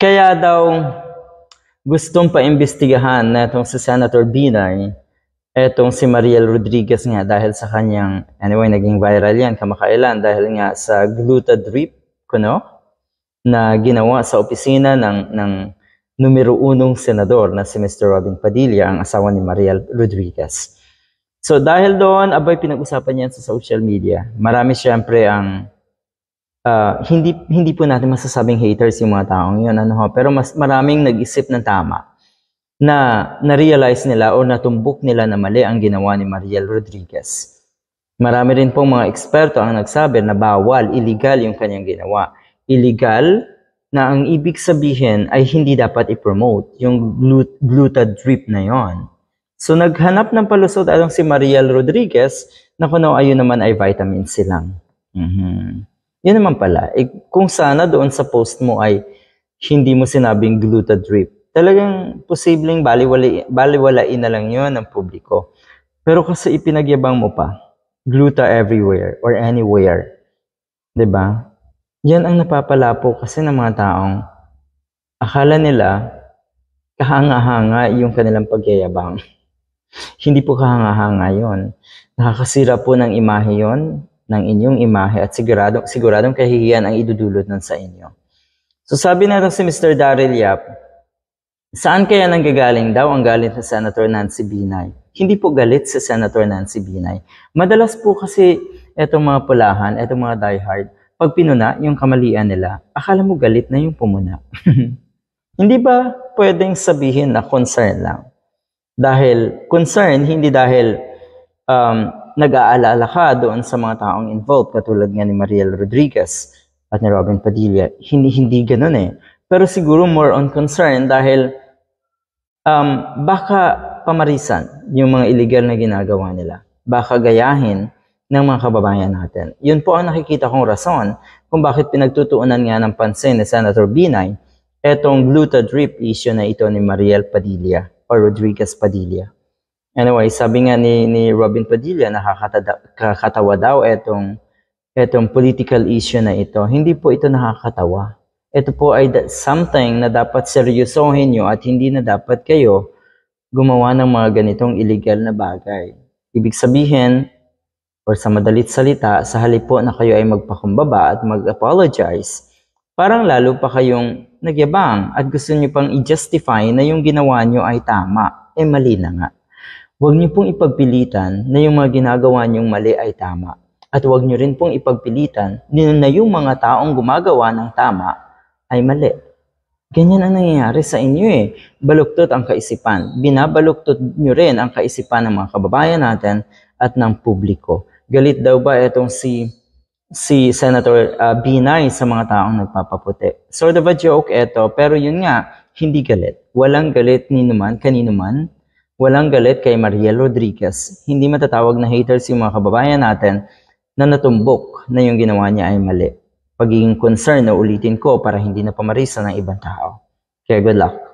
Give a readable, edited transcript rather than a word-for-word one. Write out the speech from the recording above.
Kaya daw gustong paimbestigahan na itong si Senator Binay, etong si Mariel Rodriguez nga dahil sa kanyang, anyway, naging viral yan kamakailan dahil nga sa glutadrip na ginawa sa opisina ng numero 1 senador na si Mr. Robin Padilla, ang asawa ni Mariel Rodriguez. So dahil doon, abay pinag-usapan yan sa social media. Marami siyempre ang hindi po natin masasabing haters yung mga taong yun, pero mas maraming nag-isip ng tama na na-realize nila o natumbok nila na mali ang ginawa ni Mariel Rodriguez. Marami rin pong mga eksperto ang nagsabi na bawal, illegal yung kanyang ginawa. Illegal na ang ibig sabihin ay hindi dapat i-promote yung glutadrip na yon. So naghanap ng palusot atong si Mariel Rodriguez na kuno ayun naman ay vitamin C lang. Yun naman pala, kung sana doon sa post mo ay hindi mo sinabing glutadrip, talagang posibleng baliwalain na lang yun ng publiko. Pero kasi ipinagyabang mo pa, gluta everywhere or anywhere. 'Di ba? Yan ang napapalapo kasi ng mga taong akala nila kahanga-hanga yung kanilang pagyayabang. Hindi po kahanga-hanga yun. Nakakasira po ng imahe yun, ng inyong imahe at siguradong kahihiyan ang idudulot nun sa inyo. So sabi na si Mr. Daryl Yap, saan kaya nanggagaling daw ang galit sa Senator Nancy Binay? Hindi po galit sa Senator Nancy Binay. Madalas po kasi etong mga pulahan, etong mga diehard, pag pinuna yung kamalian nila, akala mo galit na yung pumuna. Hindi ba pwedeng sabihin na concern lang? Dahil concern, hindi dahil nag-aalala ka doon sa mga taong involved, katulad nga ni Mariel Rodriguez at ni Robin Padilla. Hindi ganun eh. Pero siguro more on concern dahil baka pamarisan yung mga illegal na ginagawa nila. Baka gayahin ng mga kababayan natin. Yun po ang nakikita kong rason kung bakit pinagtutuunan nga ng pansin ni Senator Binay etong glutadrip issue na ito ni Mariel Padilla o Rodriguez Padilla. Anyway, sabi nga ni Robin Padilla, nakakatawa daw etong political issue na ito. Hindi po ito nakakatawa. Ito po ay something na dapat seryosohin nyo at hindi na dapat kayo gumawa ng mga ganitong illegal na bagay. Ibig sabihin, or sa madalit salita, sa halip po na kayo ay magpakumbaba at mag-apologize, parang lalo pa kayong nagyabang at gusto nyo pang i-justify na yung ginawa nyo ay tama. Mali na nga. Huwag niyo pong ipagpilitan na yung mga ginagawa niyong mali ay tama. At huwag niyo rin pong ipagpilitan na yung mga taong gumagawa ng tama ay mali. Ganyan ang nangyayari sa inyo eh. Baluktot ang kaisipan. Binabaluktot niyo rin ang kaisipan ng mga kababayan natin at ng publiko. Galit daw ba itong si Senator Binay sa mga taong nagpapaputi? Sort of a joke ito, pero yun nga, hindi galit. Walang galit kanino man. Walang galit kay Mariel Rodriguez. Hindi matatawag na haters yung mga kababayan natin na natumbok na yung ginawa niya ay mali. Pagiging concern na ulitin ko para hindi na pamarisa ng ibang tao. Kaya good luck.